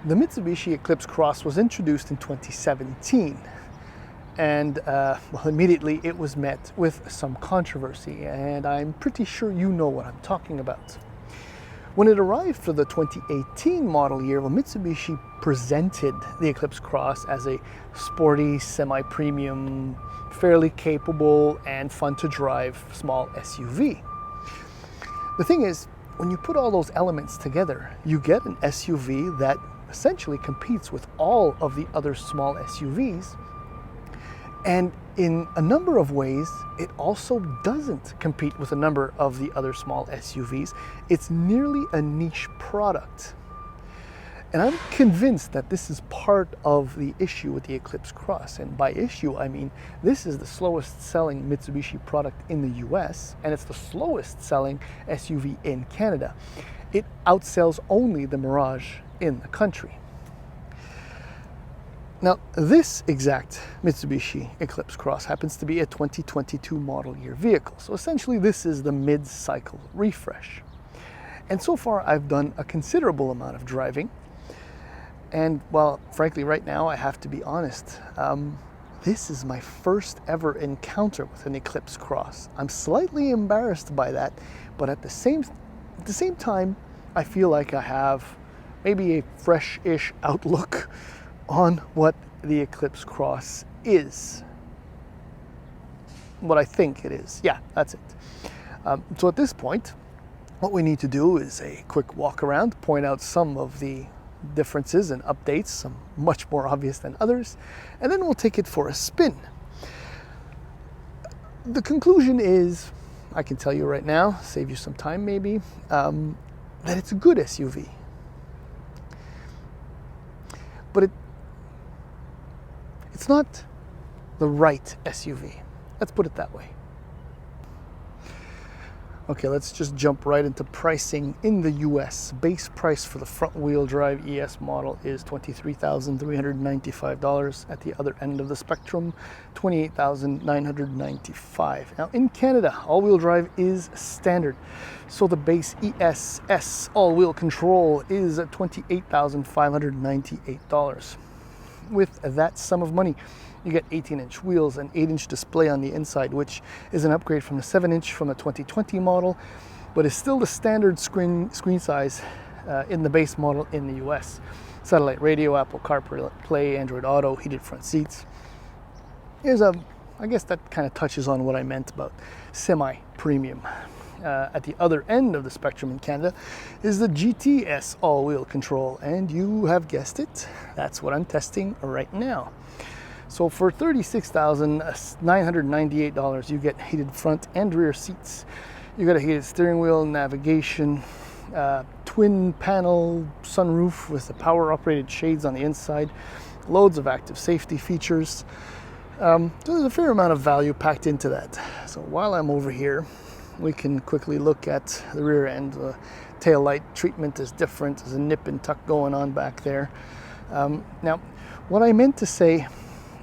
The Mitsubishi Eclipse Cross was introduced in 2017, and well, immediately it was met with some controversy, and I'm pretty sure you know what I'm talking about. When it arrived for the 2018 model year, well, Mitsubishi presented the Eclipse Cross as a sporty, semi-premium, fairly capable and fun to drive small SUV. The thing is, when you put all those elements together, you get an SUV that essentially competes with all of the other small SUVs, and in a number of ways it also doesn't compete with a number of the other small SUVs. It's nearly a niche product, and I'm convinced that this is part of the issue with the Eclipse Cross. And by issue, I mean this is the slowest selling Mitsubishi product in the US, and it's the slowest selling SUV in Canada. It outsells only the Mirage in the country. Now, this exact Mitsubishi Eclipse Cross happens to be a 2022 model year vehicle. So essentially this is the mid-cycle refresh. And so far I've done a considerable amount of driving. And well, frankly, right now I have to be honest, this is my first ever encounter with an Eclipse Cross. I'm slightly embarrassed by that, but at the same time, I feel like I have maybe a fresh-ish outlook on what the Eclipse Cross is. What I think it is. Yeah, that's it. So at this point, what we need to do is a quick walk around, point out some of the differences and updates, some much more obvious than others, and then we'll take it for a spin. The conclusion is, I can tell you right now, save you some time maybe, that it's a good SUV. But it's not the right SUV. Let's put it that way. Okay, let's just jump right into pricing in the US. Base price for the front-wheel drive ES model is $23,395. At the other end of the spectrum, $28,995. Now in Canada, all-wheel drive is standard. So the base ESS all-wheel control is at $28,598. With that sum of money, you get 18-inch wheels, an 8-inch display on the inside, which is an upgrade from the 7-inch from the 2020 model, but is still the standard screen size in the base model in the US. Satellite radio, Apple CarPlay, Android Auto, heated front seats. Here's I guess that kind of touches on what I meant about semi-premium. At the other end of the spectrum in Canada is the GTS all-wheel control, and you have guessed it, that's what I'm testing right now. So for $36,998, you get heated front and rear seats. You got a heated steering wheel, navigation, twin panel sunroof with the power operated shades on the inside, loads of active safety features. So there's a fair amount of value packed into that. So while I'm over here, we can quickly look at the rear end. The tail light treatment is different. There's a nip and tuck going on back there. Now, what I meant to say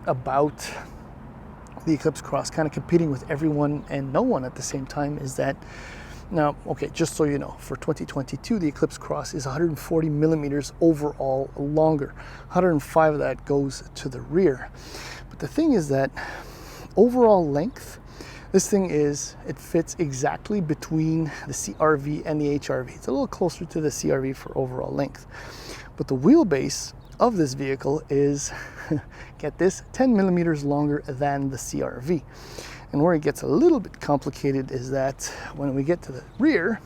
about the Eclipse Cross kind of competing with everyone and no one at the same time is that, now, okay, just so you know, for 2022, the Eclipse Cross is 140 millimeters overall longer. 105 of that goes to the rear. But the thing is that overall length, this thing it fits exactly between the CRV and the HRV. It's a little closer to the CRV for overall length. But the wheelbase of this vehicle is, get this, 10 millimeters longer than the CRV. And where it gets a little bit complicated is that when we get to the rear,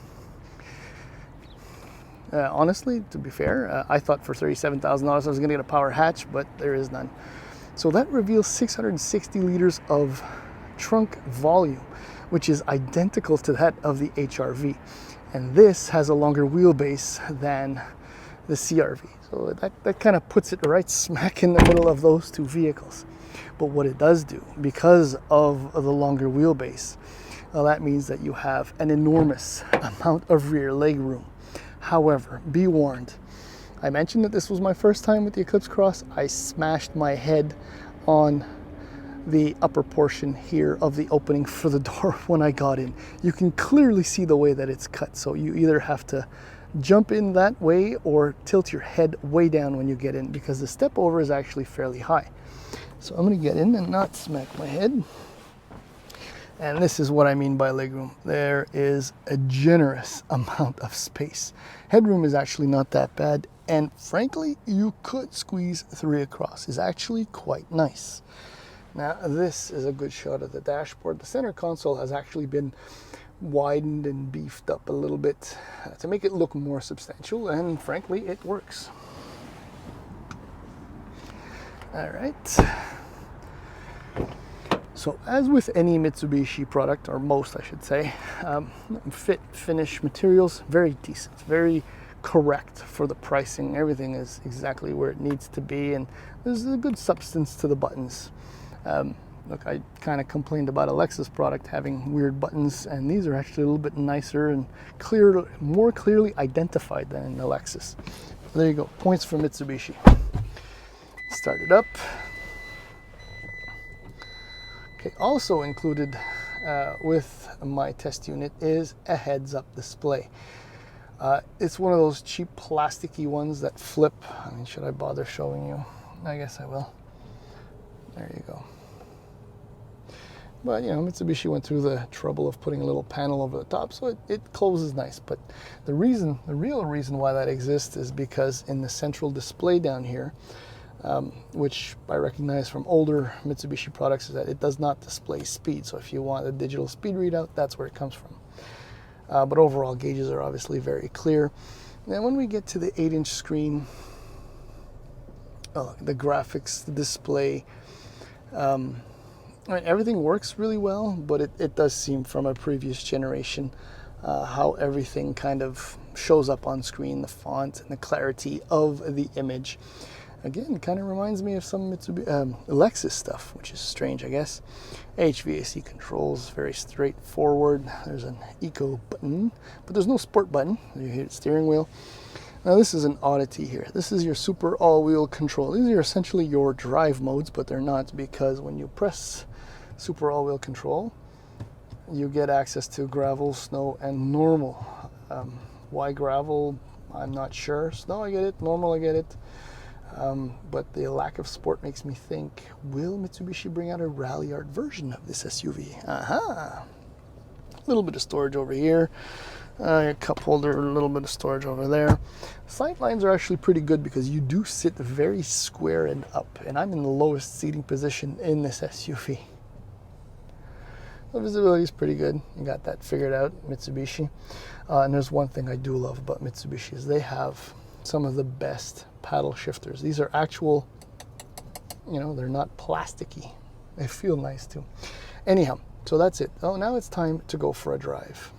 honestly, to be fair, I thought for $37,000 I was going to get a power hatch, but there is none. So that reveals 660 liters of trunk volume, which is identical to that of the HRV. And this has a longer wheelbase than the CRV. So that kind of puts it right smack in the middle of those two vehicles. But what it does do, because of the longer wheelbase, well, that means that you have an enormous amount of rear leg room. However, be warned, I mentioned that this was my first time with the Eclipse Cross. I smashed my head on the upper portion here of the opening for the door when I got in. You can clearly see the way that it's cut, so you either have to jump in that way or tilt your head way down when you get in, because the step over is actually fairly high. So I'm going to get in and not smack my head. And this is what I mean by legroom. There is a generous amount of space. Headroom is actually not that bad, and frankly, you could squeeze 3 across. It's actually quite nice. Now, this is a good shot of the dashboard. The center console has actually been widened and beefed up a little bit to make it look more substantial, and frankly, it works. All right. So as with any Mitsubishi product, or most I should say, fit, finish, materials, very decent, very correct for the pricing. Everything is exactly where it needs to be, and there's a good substance to the buttons. Look, I kind of complained about a Lexus product having weird buttons, and these are actually a little bit nicer and more clearly identified than in the Lexus. So there you go, points for Mitsubishi. Start it up. Okay, also included with my test unit is a heads-up display. It's one of those cheap plasticky ones that flip. I mean, should I bother showing you? I guess I will. There you go. But, you know, Mitsubishi went through the trouble of putting a little panel over the top, so it closes nice. But the real reason why that exists is because in the central display down here, which I recognize from older Mitsubishi products, is that it does not display speed. So if you want a digital speed readout, that's where it comes from. But overall, gauges are obviously very clear. Now, when we get to the 8-inch screen, the graphics, the display, I mean, everything works really well, but it does seem from a previous generation how everything kind of shows up on screen, the font and the clarity of the image. Again, kind of reminds me of some Lexus stuff, which is strange, I guess. HVAC controls, very straightforward. There's an eco button, but there's no sport button. You hit the steering wheel. Now this is an oddity here. This is your super all-wheel control. These are essentially your drive modes, but they're not, because when you press super all-wheel control, you get access to gravel, snow, and normal. Why gravel? I'm not sure. Snow, I get it. Normal, I get it. But the lack of sport makes me think, will Mitsubishi bring out a rally art version of this SUV? Aha! A little bit of storage over here. A cup holder, a little bit of storage over there. Sight lines are actually pretty good because you do sit very square and up, and I'm in the lowest seating position in this SUV. The visibility is pretty good. You got that figured out, Mitsubishi. And there's one thing I do love about Mitsubishi is they have some of the best paddle shifters. These are actual, you know, they're not plasticky. They feel nice too. Anyhow, so that's it. Oh, now it's time to go for a drive.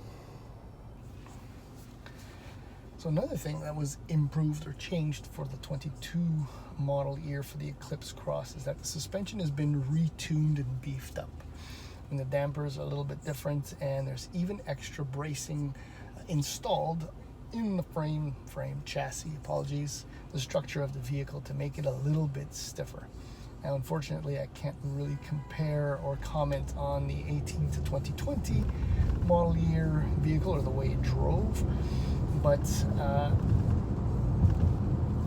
So another thing that was improved or changed for the 22 model year for the Eclipse Cross is that the suspension has been retuned and beefed up. And the dampers are a little bit different, and there's even extra bracing installed in the frame chassis, the structure of the vehicle to make it a little bit stiffer. Now, unfortunately, I can't really compare or comment on the 18 to 2020 model year vehicle or the way it drove, but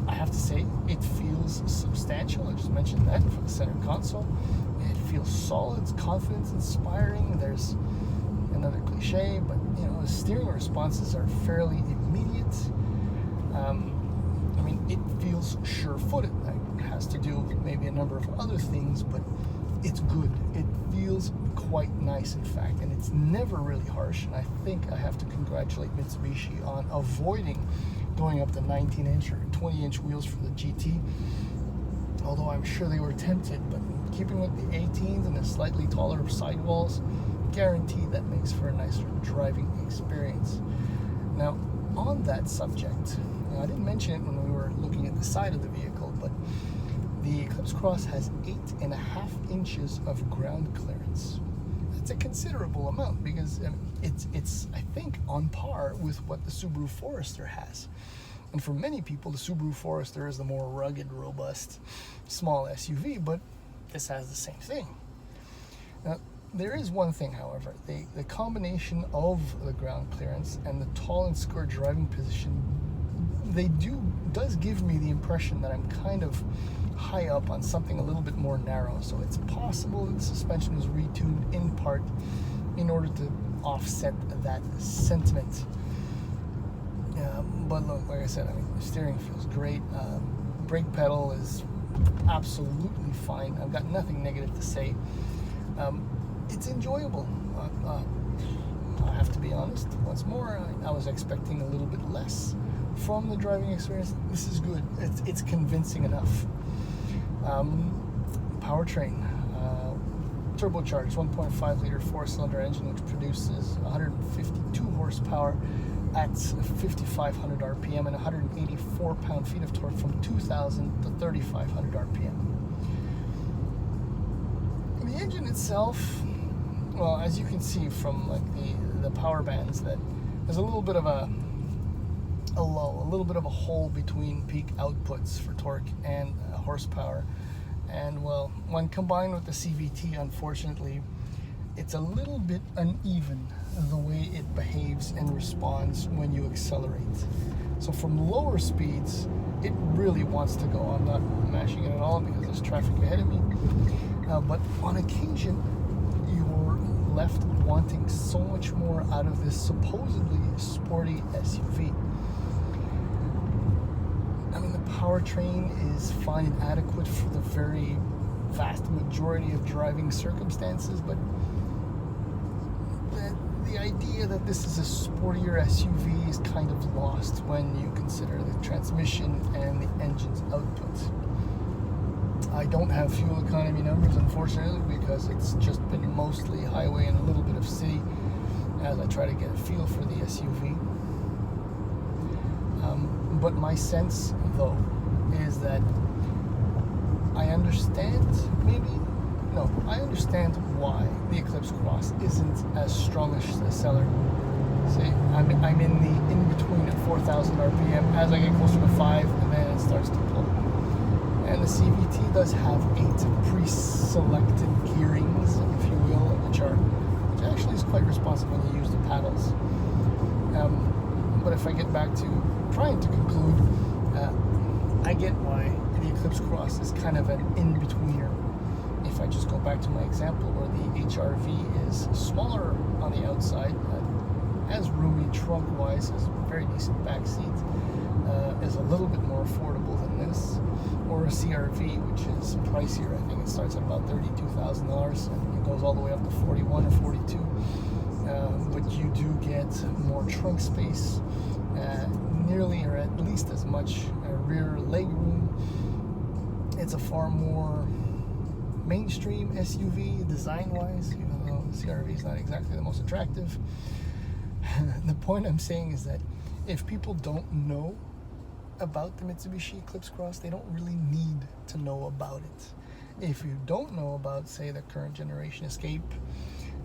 I have to say it feels substantial. I just mentioned that for the center console. It feels solid, it's confidence inspiring. There's another cliche, but you know, the steering responses are fairly immediate. I mean, it feels sure-footed. That has to do with maybe a number of other things, but it's good. It feels quite nice, in fact, and it's never really harsh. And I think I have to congratulate Mitsubishi on avoiding going up to 19-inch or 20-inch wheels for the GT, although I'm sure they were tempted, but keeping with the 18s and the slightly taller sidewalls, guaranteed that makes for a nicer driving experience. Now, on that subject, I didn't mention it when we were looking at the side of the vehicle, but the Eclipse Cross has 8.5 inches of ground clearance. That's a considerable amount because it's I think on par with what the Subaru Forester has. And for many people, the Subaru Forester is the more rugged, robust, small SUV, but this has the same thing. Now, There is one thing, however, the combination of the ground clearance and the tall and square driving position, does give me the impression that I'm kind of high up on something a little bit more narrow. So it's possible that the suspension was retuned in part in order to offset that sentiment. But look, like I said, I mean, the steering feels great. Brake pedal is absolutely fine. I've got nothing negative to say. It's enjoyable. I have to be honest. Once more, I was expecting a little bit less from the driving experience. This is good. It's convincing enough. Powertrain. Turbocharged 1.5 liter 4-cylinder engine, which produces 152 horsepower at 5,500 RPM and 184 pound-feet of torque from 2,000 to 3,500 RPM. The engine itself, well, as you can see from like the power bands, that there's a little bit of a lull, a little bit of a hole between peak outputs for torque and horsepower. And well, when combined with the CVT, unfortunately, it's a little bit uneven the way it behaves and responds when you accelerate. So from lower speeds, it really wants to go. I'm not mashing it at all because there's traffic ahead of me. But on occasion, you're left wanting so much more out of this supposedly sporty SUV. I mean, the powertrain is fine and adequate for the very vast majority of driving circumstances, but the idea that this is a sportier SUV is kind of lost when you consider the transmission and the engine's output. I don't have fuel economy numbers, unfortunately, because it's just been mostly highway and a little bit of city as I try to get a feel for the SUV. But my sense, though, is that I understand I understand why the Eclipse Cross isn't as strong a seller. Say, I'm in the in-between at 4,000 RPM. As I get closer to 5, and then it starts to pull. And the CVT does have 8 pre-selected gearings, if you will, which actually is quite responsive when you use the paddles. But if I get back to trying to conclude, I get why the Eclipse Cross is kind of an in-betweener. If I just go back to my example where the HRV is smaller on the outside, as roomy trunk-wise, has a very decent back seat, is a little bit more affordable than this, or a CRV, which is pricier. I think it starts at about $32,000 and it goes all the way up to 41 or 42. But you do get more trunk space, nearly or at least as much rear leg room. It's a far more mainstream SUV design-wise, even though the CRV is not exactly the most attractive. The point I'm saying is that if people don't know about the Mitsubishi Eclipse Cross, they don't really need to know about it. If you don't know about, say, the current generation Escape,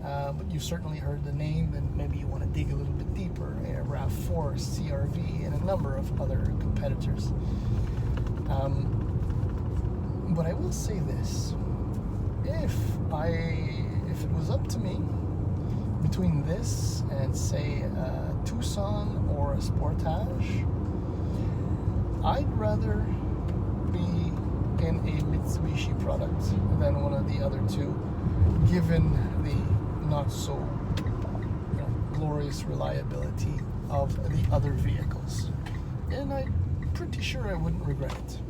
but you've certainly heard the name, then maybe you want to dig a little bit deeper. A RAV4, CRV, and a number of other competitors. But I will say this: if it was up to me, between this and say a Tucson or a Sportage, I'd rather be in a Mitsubishi product than one of the other two, given the not so glorious reliability of the other vehicles. And I'm pretty sure I wouldn't regret it.